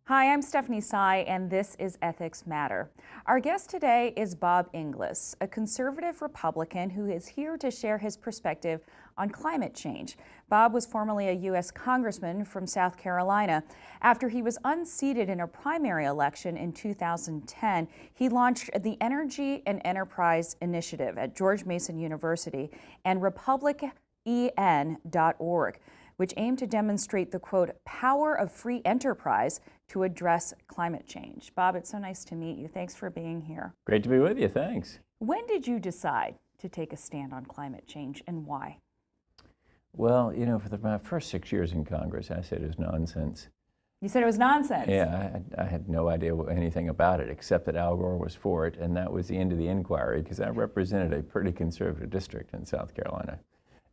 Hi, I'm Stephanie Sy, and this is Ethics Matter. Our guest today is Bob Inglis, a conservative Republican who is here to share his perspective on climate change. Bob was formerly a U.S. congressman from South Carolina. After he was unseated in a primary election in 2010, he launched the Energy and Enterprise Initiative at George Mason University and republicen.org, which aimed to demonstrate the, quote, power of free enterprise to address climate change. Bob, it's so nice to meet you. Thanks for being here. Great to be with you, thanks. When did you decide to take a stand on climate change, and why? Well, you know, for my first 6 years in Congress, I said it was nonsense. You said it was nonsense? Yeah, I had no idea anything about it, except that Al Gore was for it, and that was the end of the inquiry, because I represented a pretty conservative district in South Carolina,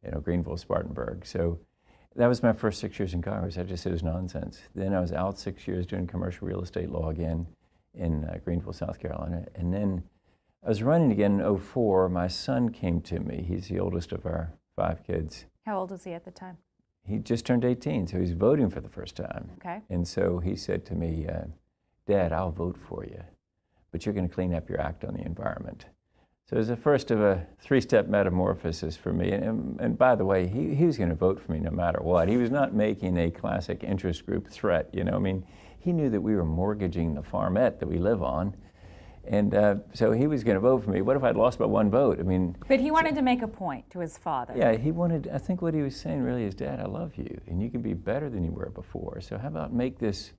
you know, Greenville, Spartanburg. So that was my first 6 years in Congress. I just said it was nonsense. Then I was out 6 years doing commercial real estate law again in Greenville, South Carolina. And then I was running again in 2004. My son came to me. He's the oldest of our 5 kids. How old was he at the time? He just turned 18, so he's voting for the first time. Okay. And so he said to me, Dad, I'll vote for you, but you're going to clean up your act on the environment. So it was the first of a 3-step metamorphosis for me. And by the way, he was going to vote for me no matter what. He was not making a classic interest group threat, you know. I mean, he knew that we were mortgaging the farmette that we live on. And so he was going to vote for me. What if I'd lost by 1 vote? I mean. But he wanted to make a point to his father. Yeah, he wanted, I think what he was saying really is, Dad, I love you, and you can be better than you were before. So how about make this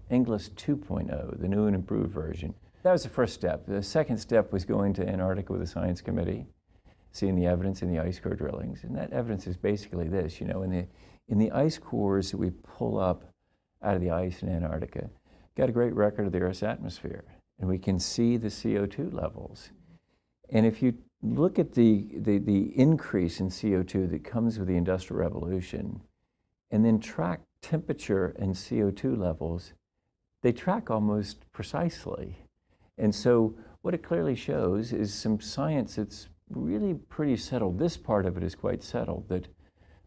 Inglis 2.0, the new and improved version? That was the first step. The second step was going to Antarctica with a science committee, seeing the evidence in the ice core drillings. And that evidence is basically this, you know, in the ice cores that we pull up out of the ice in Antarctica, got a great record of the Earth's atmosphere. And we can see the CO2 levels. And if you look at the increase in CO2 that comes with the Industrial Revolution, and then track temperature and CO2 levels, they track almost precisely. And so what it clearly shows is some science that's really pretty settled. This part of it is quite settled, that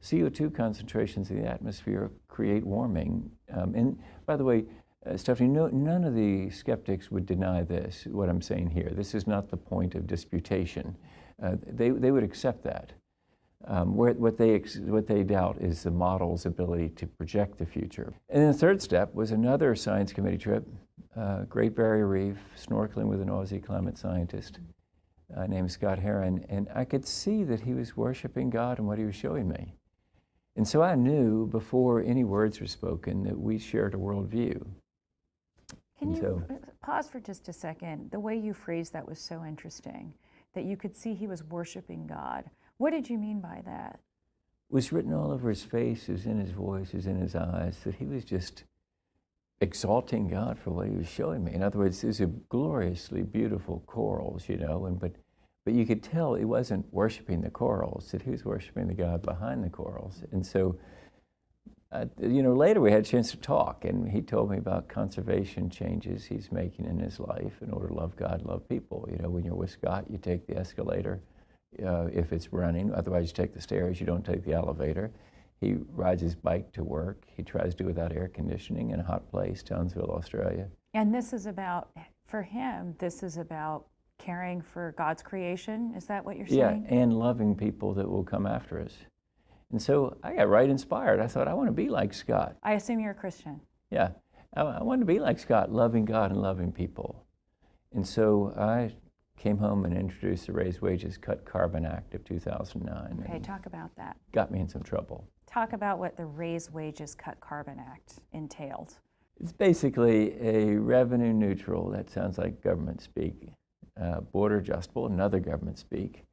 CO2 concentrations in the atmosphere create warming. And by the way, Stephanie, none of the skeptics would deny this, what I'm saying here. This is not the point of disputation. They would accept that. What they doubt is the model's ability to project the future. And then the third step was another science committee trip, Great Barrier Reef, snorkeling with an Aussie climate scientist named Scott Heron, and I could see that he was worshiping God in what he was showing me. And so I knew before any words were spoken that we shared a worldview. Can you pause for just a second? The way you phrased that was so interesting, that you could see he was worshiping God. What did you mean by that? It was written all over his face, it was in his voice, it was in his eyes, that he was just exalting God for what he was showing me. In other words, these are gloriously beautiful corals, you know, but you could tell he wasn't worshiping the corals, that he was worshiping the God behind the corals. And so, you know, later we had a chance to talk, and he told me about conservation changes he's making in his life in order to love God, love people. You know, when you're with Scott, you take the escalator if it's running, otherwise you take the stairs, you don't take the elevator. He rides his bike to work. He tries to do without air conditioning in a hot place, Townsville, Australia. And this is about, for him, this is about caring for God's creation? Is that what you're saying? Yeah, and loving people that will come after us. And so I got right inspired. I thought, I want to be like Scott. I assume you're a Christian. Yeah, I wanted to be like Scott, loving God and loving people. And so I came home and introduced the Raise Wages, Cut Carbon Act of 2009. Okay, talk about that. Got me in some trouble. Talk about what the Raise Wages, Cut Carbon Act entailed. It's basically a revenue neutral, that sounds like government speak, border adjustable, another government speak,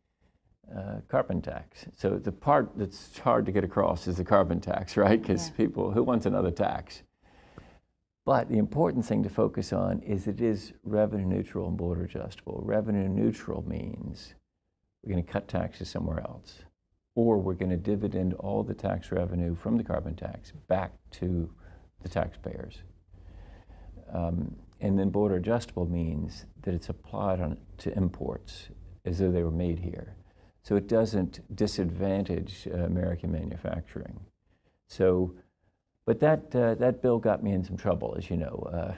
carbon tax. So the part that's hard to get across is the carbon tax, right? Because people, who wants another tax? But the important thing to focus on is it is revenue neutral and border adjustable. Revenue neutral means we're going to cut taxes somewhere else. or we're going to dividend all the tax revenue from the carbon tax back to the taxpayers. And then border adjustable means that it's applied to imports as though they were made here. So it doesn't disadvantage American manufacturing. So, but that bill got me in some trouble, as you know.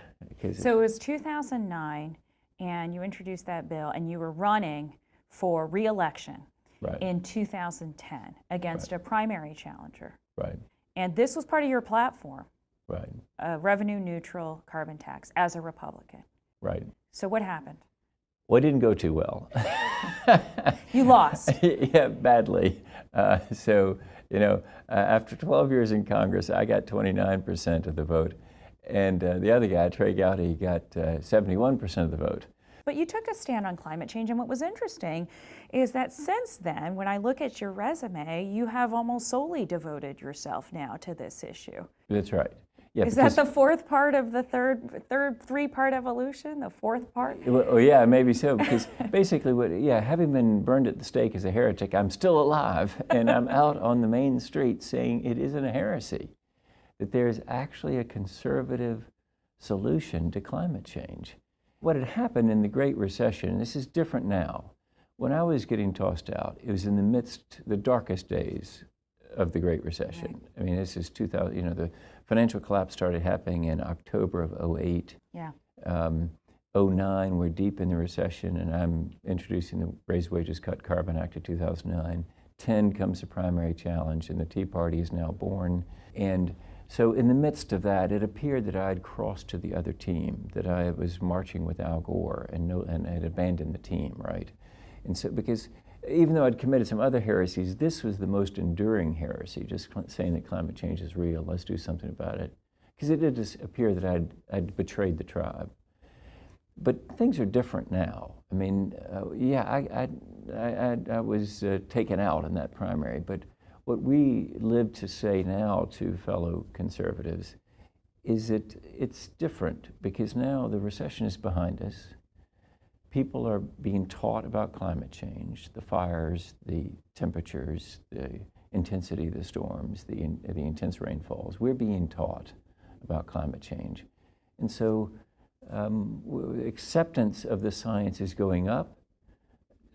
So it was 2009, and you introduced that bill, and you were running for re-election in 2010 against a primary challenger. Right. And this was part of your platform. Right. A revenue neutral carbon tax as a Republican. Right. So what happened? Well, it didn't go too well. You lost. Yeah, badly. So, you know, after 12 years in Congress, I got 29% of the vote. And the other guy, Trey Gowdy, got 71% of the vote. But you took a stand on climate change, and what was interesting is that since then, when I look at your resume, you have almost solely devoted yourself now to this issue. That's right. Yeah, is that the fourth part of the third three-part evolution, the fourth part? Oh yeah, maybe so, because basically having been burned at the stake as a heretic, I'm still alive, and I'm out on the main street saying it isn't a heresy, that there's actually a conservative solution to climate change. What had happened in the Great Recession, and this is different now, when I was getting tossed out, it was in the midst, the darkest days of the Great Recession. Right. I mean, this is 2000, you know, the financial collapse started happening in October of 08. Yeah. 09, we're deep in the recession, and I'm introducing the Raise Wages, Cut Carbon Act of 2009. 10 comes the primary challenge, and the Tea Party is now born. And so in the midst of that, it appeared that I had crossed to the other team, that I was marching with Al Gore and had abandoned the team, right? And so, because even though I'd committed some other heresies, this was the most enduring heresy, just saying that climate change is real, let's do something about it. Because it did just appear that I'd betrayed the tribe. But things are different now. I mean, I was taken out in that primary, but what we live to say now to fellow conservatives is that it's different, because now the recession is behind us. People are being taught about climate change, the fires, the temperatures, the intensity of the storms, the intense rainfalls. We're being taught about climate change. And so acceptance of the science is going up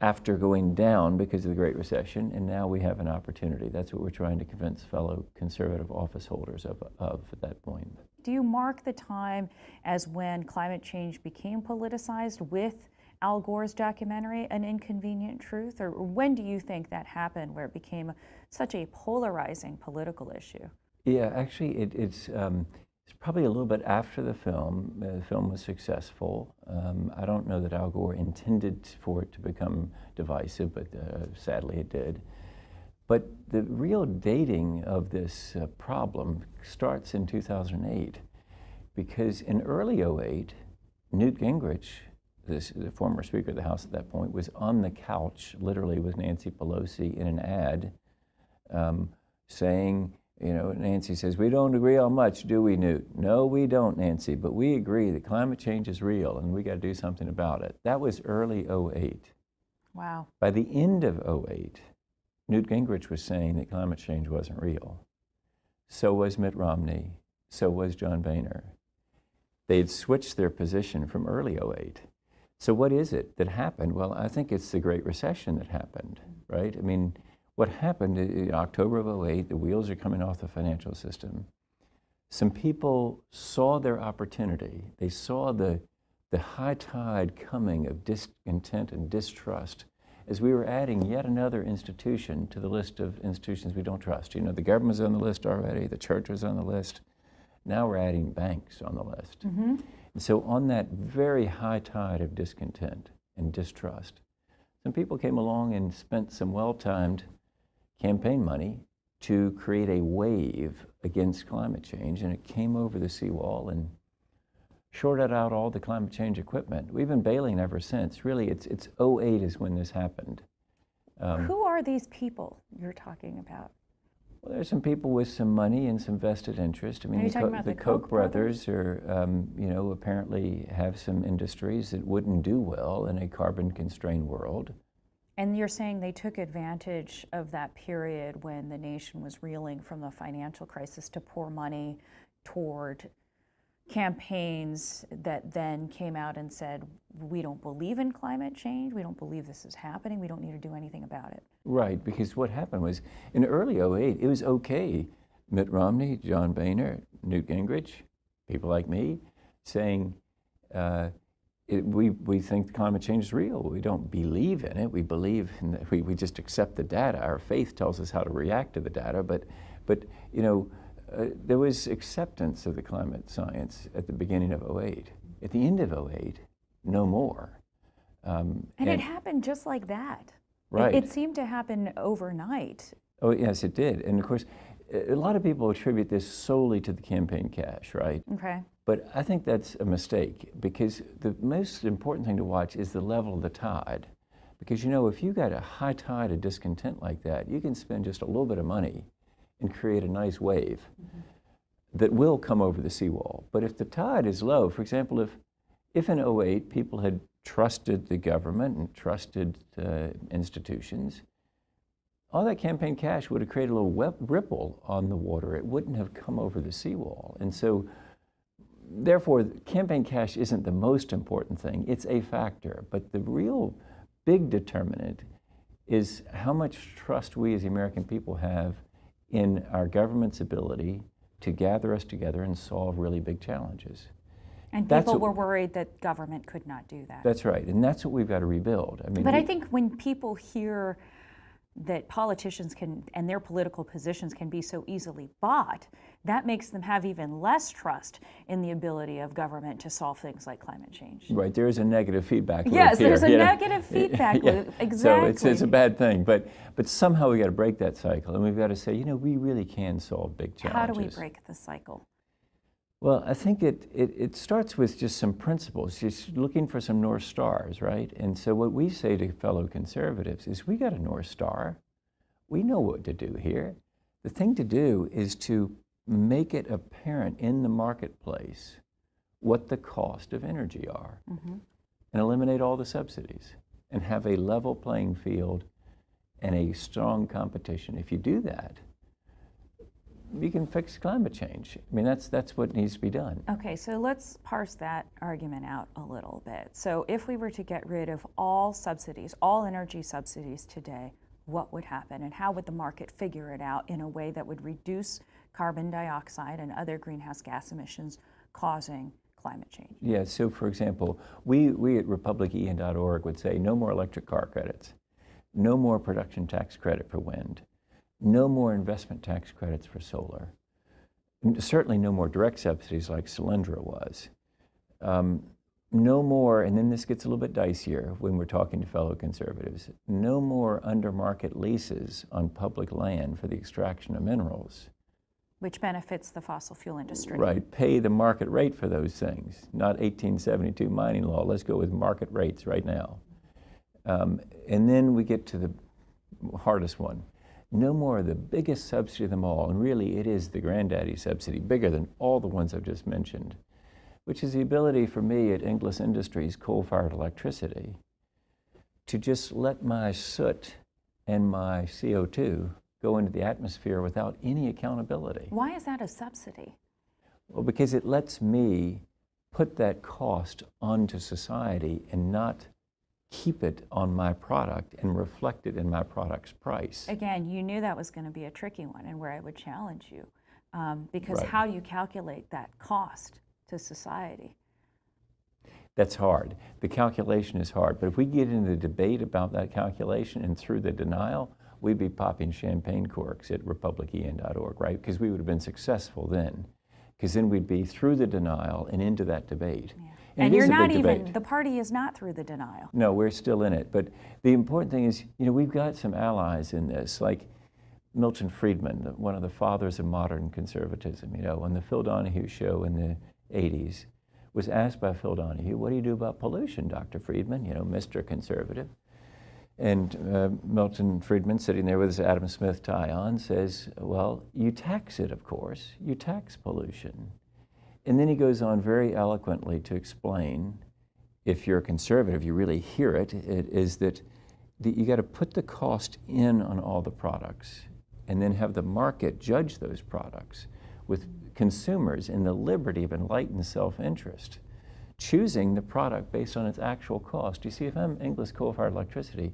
after going down because of the Great Recession, and now we have an opportunity. That's what we're trying to convince fellow conservative office holders of at that point. Do you mark the time as when climate change became politicized with Al Gore's documentary, An Inconvenient Truth? Or when do you think that happened, where it became such a polarizing political issue? Yeah, actually, it's probably a little bit after the film. The film was successful. I don't know that Al Gore intended for it to become divisive, but sadly it did. But the real dating of this problem starts in 2008, because in early 2008, Newt Gingrich, the former Speaker of the House at that point, was on the couch, literally with Nancy Pelosi, in an ad saying, you know, Nancy says, "We don't agree on much, do we, Newt?" "No, we don't, Nancy, but we agree that climate change is real and we got to do something about it." That was early 2008. Wow. By the end of 2008, Newt Gingrich was saying that climate change wasn't real. So was Mitt Romney. So was John Boehner. They'd switched their position from early 2008. So what is it that happened? Well, I think it's the Great Recession that happened, right? I mean, what happened in October of 2008, the wheels are coming off the financial system. Some people saw their opportunity. They saw the high tide coming of discontent and distrust as we were adding yet another institution to the list of institutions we don't trust. You know, the government was on the list already, the church was on the list. Now we're adding banks on the list. Mm-hmm. And so on that very high tide of discontent and distrust, some people came along and spent some well-timed campaign money to create a wave against climate change, and it came over the seawall and shorted out all the climate change equipment. We've been bailing ever since. Really, it's 2008 is when this happened. Who are these people you're talking about? Well, there's some people with some money and some vested interest. I mean, the Koch brothers are, you know, apparently have some industries that wouldn't do well in a carbon-constrained world. And you're saying they took advantage of that period when the nation was reeling from the financial crisis to pour money toward campaigns that then came out and said, we don't believe in climate change, we don't believe this is happening, we don't need to do anything about it. Right, because what happened was in early '08, it was okay. Mitt Romney, John Boehner, Newt Gingrich, people like me, saying, we think climate change is real. We don't believe in it. We believe in that. We just accept the data. Our faith tells us how to react to the data. But you know, there was acceptance of the climate science at the beginning of '08. At the end of '08, no more. And it happened just like that. Right. It seemed to happen overnight. Oh yes, it did. And of course, a lot of people attribute this solely to the campaign cash, right? Okay. But I think that's a mistake, because the most important thing to watch is the level of the tide. Because you know, if you've got a high tide of discontent like that, you can spend just a little bit of money and create a nice wave that will come over the seawall. But if the tide is low, for example, if in '08 people had trusted the government and trusted institutions, all that campaign cash would have created a little ripple on the water. It wouldn't have come over the seawall. And so, therefore, campaign cash isn't the most important thing. It's a factor. But the real big determinant is how much trust we as the American people have in our government's ability to gather us together and solve really big challenges. And people were worried that government could not do that. That's right. And that's what we've got to rebuild. I mean, but I think when people hear that politicians can, and their political positions can be so easily bought, that makes them have even less trust in the ability of government to solve things like climate change. Right, there is a negative feedback loop yes, here. There's a negative feedback loop, exactly. So it's a bad thing, but somehow we got to break that cycle, and we've got to say, you know, we really can solve big challenges. How do we break the cycle? Well, I think it starts with just some principles, just looking for some North Stars, right? And so what we say to fellow conservatives is, we got a North Star. We know what to do here. The thing to do is to make it apparent in the marketplace what the cost of energy are, and eliminate all the subsidies, and have a level playing field and a strong competition. If you do that, you can fix climate change. I mean, that's what needs to be done. Okay, so let's parse that argument out a little bit. So if we were to get rid of all subsidies, all energy subsidies today, what would happen, and how would the market figure it out in a way that would reduce carbon dioxide and other greenhouse gas emissions causing climate change? Yeah, so for example, we at republicen.org would say no more electric car credits, no more production tax credit for wind, no more investment tax credits for solar, certainly no more direct subsidies like Solyndra was. No more, and then this gets a little bit dicier when we're talking to fellow conservatives, no more under-market leases on public land for the extraction of minerals. Which benefits the fossil fuel industry. Right, pay the market rate for those things, not 1872 mining law. Let's go with market rates right now. And then we get to the hardest one. No more of the biggest subsidy of them all, and really it is the granddaddy subsidy, bigger than all the ones I've just mentioned, which is the ability for me at Inglis Industries, coal-fired electricity, to just let my soot and my CO2 go into the atmosphere without any accountability. Why is that a subsidy? Well, because it lets me put that cost onto society and not keep it on my product and reflect it in my product's price. Again, you knew that was going to be a tricky one, and where I would challenge you, because Right. how do you calculate that cost to society? That's hard. The calculation is hard, but if we get into the debate about that calculation and through the denial, we'd be popping champagne corks at republicen.org, right? Because we would have been successful then, because then we'd be through the denial and into that debate. Yeah. And And it you're is a not big even, debate. the party is not through the denial. No, we're still in it. But the important thing is, you know, we've got some allies in this, like Milton Friedman, one of the fathers of modern conservatism. You know, on the Phil Donahue show in the 80s, was asked by Phil Donahue, what do you do about pollution, Dr. Friedman, you know, Mr. Conservative? And Milton Friedman, sitting there with his Adam Smith tie on, says, well, you tax it, of course. You tax pollution. And then he goes on very eloquently to explain, if you're a conservative, you really hear it, it is that you got to put the cost in on all the products and then have the market judge those products with consumers in the liberty of enlightened self-interest, choosing the product based on its actual cost. You see, if I'm Inglis coal-fired electricity,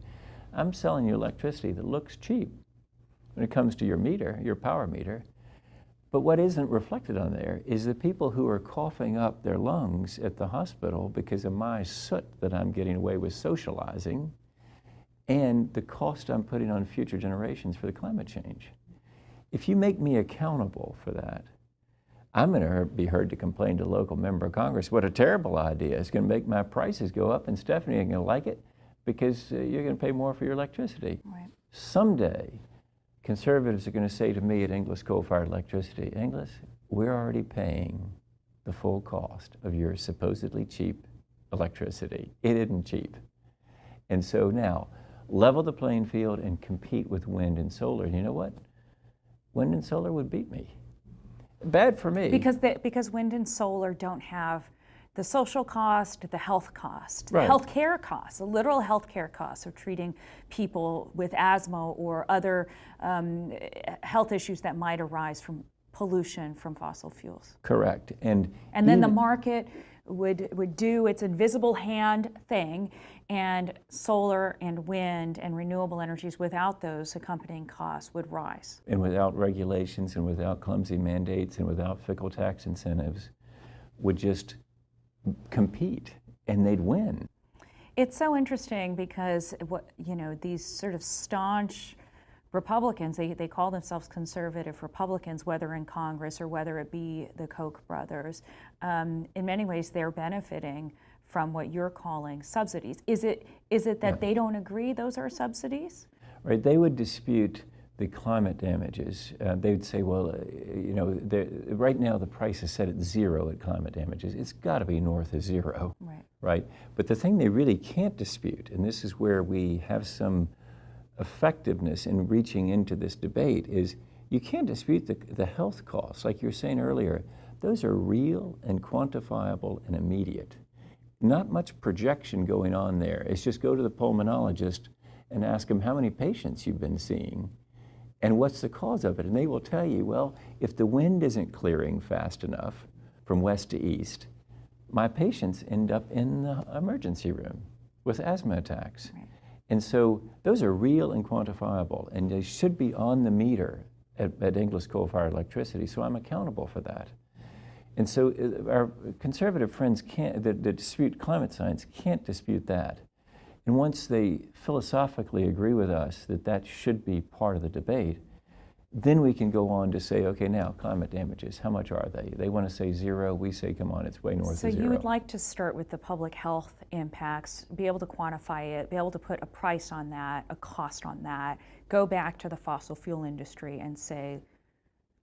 I'm selling you electricity that looks cheap when it comes to your meter, your power meter. But what isn't reflected on there is the people who are coughing up their lungs at the hospital because of my soot that I'm getting away with socializing and the cost I'm putting on future generations for the climate change. If you make me accountable for that, I'm going to be heard to complain to a local member of Congress, what a terrible idea. It's going to make my prices go up, and Stephanie ain't going to like it because you're going to pay more for your electricity. Right. Someday, conservatives are going to say to me at Inglis coal-fired electricity, Inglis, we're already paying the full cost of your supposedly cheap electricity. It isn't cheap. And so now, level the playing field and compete with wind and solar. And you know what? Wind and solar would beat me. Bad for me. Because wind and solar don't have the social cost, the health cost, the Right. health care costs, the literal health care costs of treating people with asthma or other health issues that might arise from pollution from fossil fuels. Correct. And then the market would do its invisible hand thing, and solar and wind and renewable energies without those accompanying costs would rise. And without regulations and without clumsy mandates and without fickle tax incentives would just compete and they'd win. It's so interesting because these sort of staunch Republicans, they call themselves conservative Republicans, whether in Congress or whether it be the Koch brothers. In many ways, they're benefiting from what you're calling subsidies. Is it that they don't agree those are subsidies? Right. They would dispute the climate damages. They would say, well, right now the price is set at zero at climate damages. It's got to be north of zero. Right. Right. But the thing they really can't dispute, and this is where we have some effectiveness in reaching into this debate, is you can't dispute the health costs. Like you were saying earlier, those are real and quantifiable and immediate. Not much projection going on there. It's just go to the pulmonologist and ask them how many patients you've been seeing and what's the cause of it. And they will tell you, well, if the wind isn't clearing fast enough from west to east, my patients end up in the emergency room with asthma attacks. Right. And so those are real and quantifiable, and they should be on the meter at Inglis coal-fired electricity, so I'm accountable for that. And so our conservative friends that dispute climate science can't dispute that. And once they philosophically agree with us that that should be part of the debate, then we can go on to say, okay, now climate damages, how much are they? They want to say zero, we say, come on, it's way north of zero. So you would like to start with the public health impacts, be able to quantify it, be able to put a price on that, a cost on that, go back to the fossil fuel industry and say,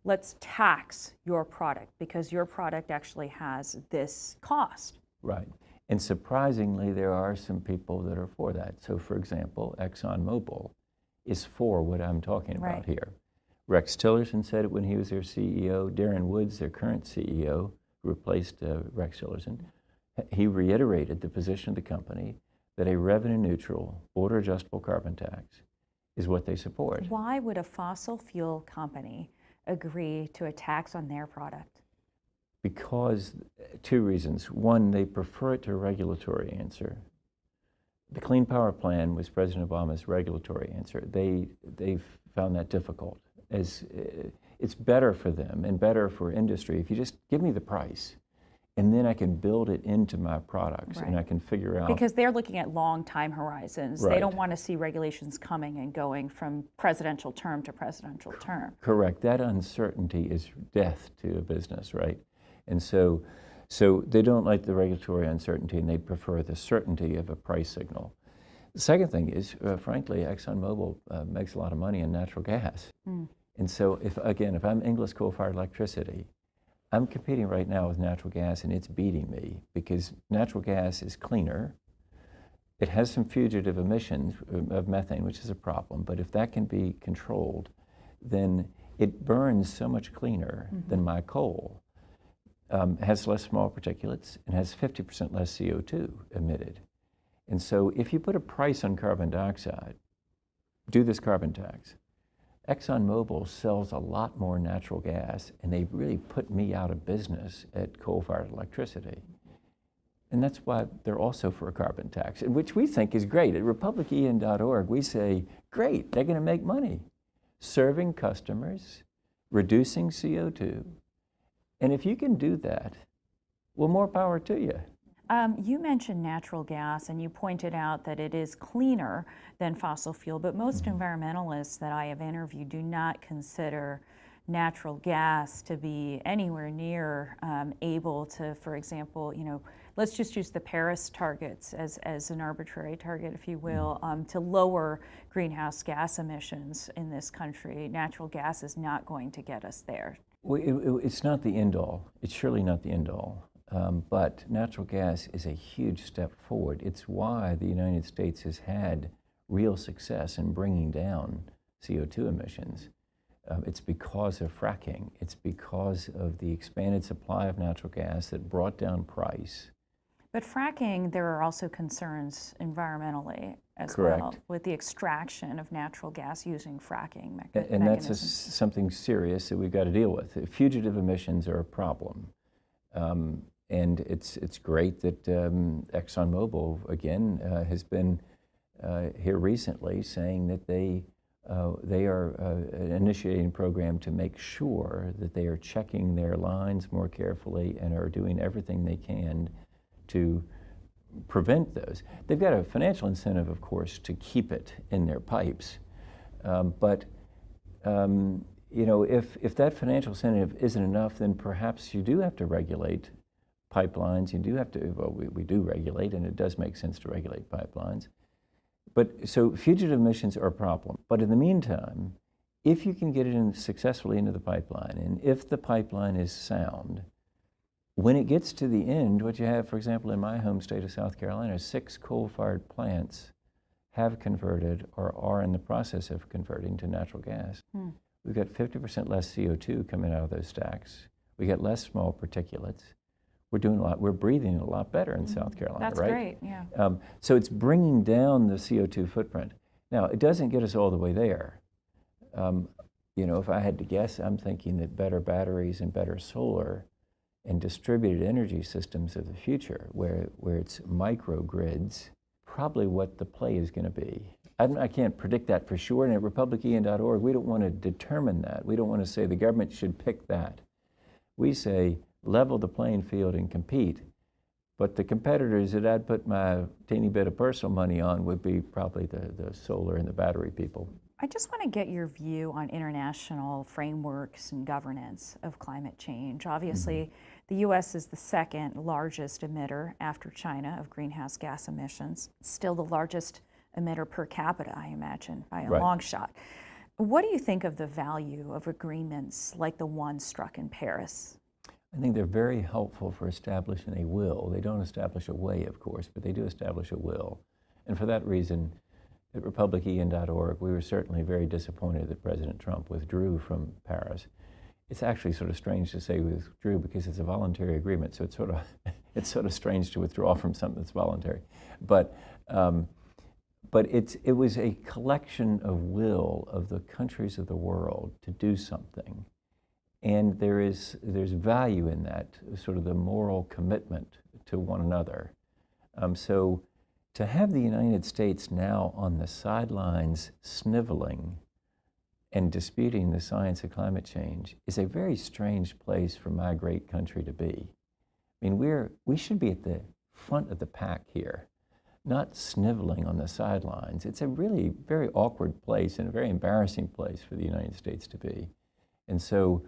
let's tax your product because your product actually has this cost. Right. And surprisingly, there are some people that are for that. So for example, ExxonMobil is for what I'm talking about here. Rex Tillerson said it when he was their CEO. Darren Woods, their current CEO, who replaced Rex Tillerson, he reiterated the position of the company that a revenue-neutral, border-adjustable carbon tax is what they support. Why would a fossil fuel company agree to a tax on their product? Because two reasons. One, they prefer it to a regulatory answer. The Clean Power Plan was President Obama's regulatory answer. They've found that difficult. As it's better for them and better for industry if you just give me the price and then I can build it into my products and I can figure out. Because they're looking at long time horizons. Right. They don't want to see regulations coming and going from presidential term to presidential term. Correct. That uncertainty is death to a business, right? And so they don't like the regulatory uncertainty and they prefer the certainty of a price signal. The second thing is, frankly, ExxonMobil makes a lot of money in natural gas. And so if I'm Inglis coal-fired electricity, I'm competing right now with natural gas and it's beating me because natural gas is cleaner. It has some fugitive emissions of methane, which is a problem, but if that can be controlled, then it burns so much cleaner than my coal. Has less small particulates and has 50% less CO2 emitted. And so if you put a price on carbon dioxide, do this carbon tax. ExxonMobil sells a lot more natural gas, and they really put me out of business at coal-fired electricity. And that's why they're also for a carbon tax, which we think is great. At republican.org, we say, great, they're going to make money serving customers, reducing CO2. And if you can do that, well, more power to you. You mentioned natural gas, and you pointed out that it is cleaner than fossil fuel, but most environmentalists that I have interviewed do not consider natural gas to be anywhere near able to, for example, let's just use the Paris targets as an arbitrary target, if you will, to lower greenhouse gas emissions in this country. Natural gas is not going to get us there. Well, it's not the end all. It's surely not the end all. But natural gas is a huge step forward. It's why the United States has had real success in bringing down CO2 emissions. It's because of fracking. It's because of the expanded supply of natural gas that brought down price. But fracking, there are also concerns environmentally as Correct. well with the extraction of natural gas using fracking And that's mechanisms. something serious that we've got to deal with. Fugitive emissions are a problem. And it's great that ExxonMobil, again, has been here recently saying that they are initiating a program to make sure that they are checking their lines more carefully and are doing everything they can to prevent those. They've got a financial incentive, of course, to keep it in their pipes. But if that financial incentive isn't enough, then perhaps you do have to regulate pipelines. You do have to, well, we do regulate, and it does make sense to regulate pipelines. But so fugitive emissions are a problem. But in the meantime, if you can get it in successfully into the pipeline, and if the pipeline is sound, when it gets to the end, what you have, for example, in my home state of South Carolina, 6 coal-fired plants have converted or are in the process of converting to natural gas. We've got 50% less CO2 coming out of those stacks. We get less small particulates. We're doing a lot. We're breathing a lot better in South Carolina, That's right? great, yeah. So it's bringing down the CO2 footprint. Now, it doesn't get us all the way there. If I had to guess, I'm thinking that better batteries and better solar and distributed energy systems of the future, where it's microgrids, probably what the play is going to be. I can't predict that for sure, and at republican.org, we don't want to determine that. We don't want to say the government should pick that. We say level the playing field and compete. But the competitors that I'd put my teeny bit of personal money on would be probably the solar and the battery people. I just want to get your view on international frameworks and governance of climate change. Obviously, the U.S. is the second largest emitter after China of greenhouse gas emissions. Still the largest emitter per capita, I imagine, by a long shot. What do you think of the value of agreements like the one struck in Paris? I think they're very helpful for establishing a will. They don't establish a way, of course, but they do establish a will. And for that reason, at republican.org, we were certainly very disappointed that President Trump withdrew from Paris. It's actually sort of strange to say withdrew because it's a voluntary agreement, so it's sort of strange to withdraw from something that's voluntary. But it was a collection of will of the countries of the world to do something. And there's value in that, sort of the moral commitment to one another. So to have the United States now on the sidelines sniveling and disputing the science of climate change is a very strange place for my great country to be. I mean, we should be at the front of the pack here, not sniveling on the sidelines. It's a really very awkward place and a very embarrassing place for the United States to be. And so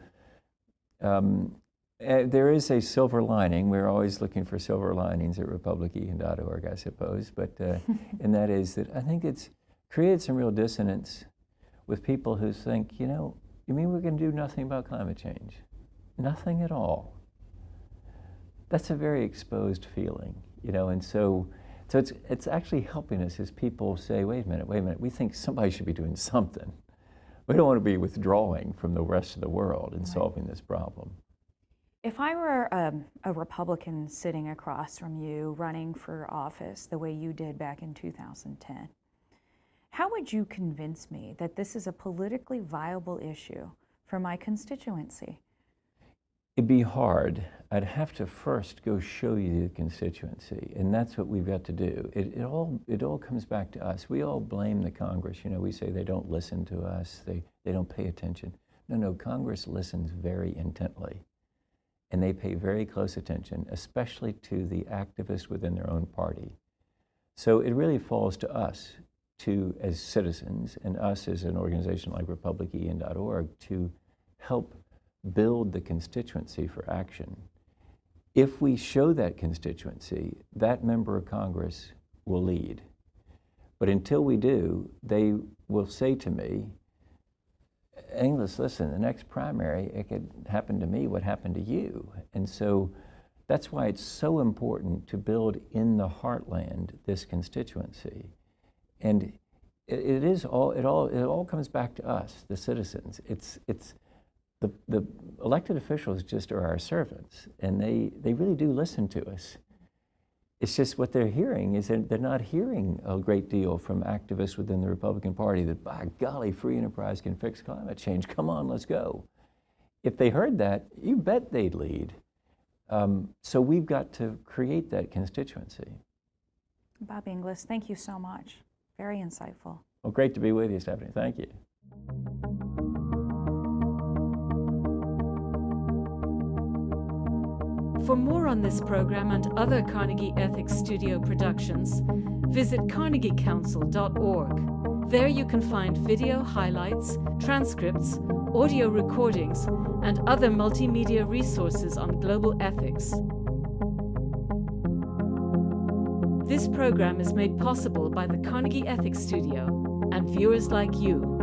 there is a silver lining. We're always looking for silver linings at republican.org, I suppose. But and that is that I think it's created some real dissonance with people who think, you mean we're going to do nothing about climate change? Nothing at all. That's a very exposed feeling, and so it's actually helping us as people say, wait a minute, we think somebody should be doing something. We don't want to be withdrawing from the rest of the world and solving this problem. If I were a Republican sitting across from you running for office the way you did back in 2010, how would you convince me that this is a politically viable issue for my constituency? It'd be hard. I'd have to first go show you the constituency, and that's what we've got to do. It all comes back to us. We all blame the Congress. You know, we say they don't listen to us, they don't pay attention. No, Congress listens very intently, and they pay very close attention, especially to the activists within their own party. So it really falls to us as citizens, and us as an organization like republican.org, to help build the constituency for action. If we show that constituency, that member of Congress will lead. But until we do, they will say to me, Inglis, listen, the next primary, it could happen to me what happened to you. And so that's why it's so important to build in the heartland this constituency. And it all comes back to us, the citizens. The elected officials just are our servants, and they really do listen to us. It's just what they're hearing is that they're not hearing a great deal from activists within the Republican Party that, by golly, free enterprise can fix climate change. Come on, let's go. If they heard that, you bet they'd lead. So we've got to create that constituency. Bob Inglis, thank you so much. Very insightful. Well, great to be with you, Stephanie. Thank you. For more on this program and other Carnegie Ethics Studio productions, visit carnegiecouncil.org. There you can find video highlights, transcripts, audio recordings, and other multimedia resources on global ethics. This program is made possible by the Carnegie Ethics Studio and viewers like you.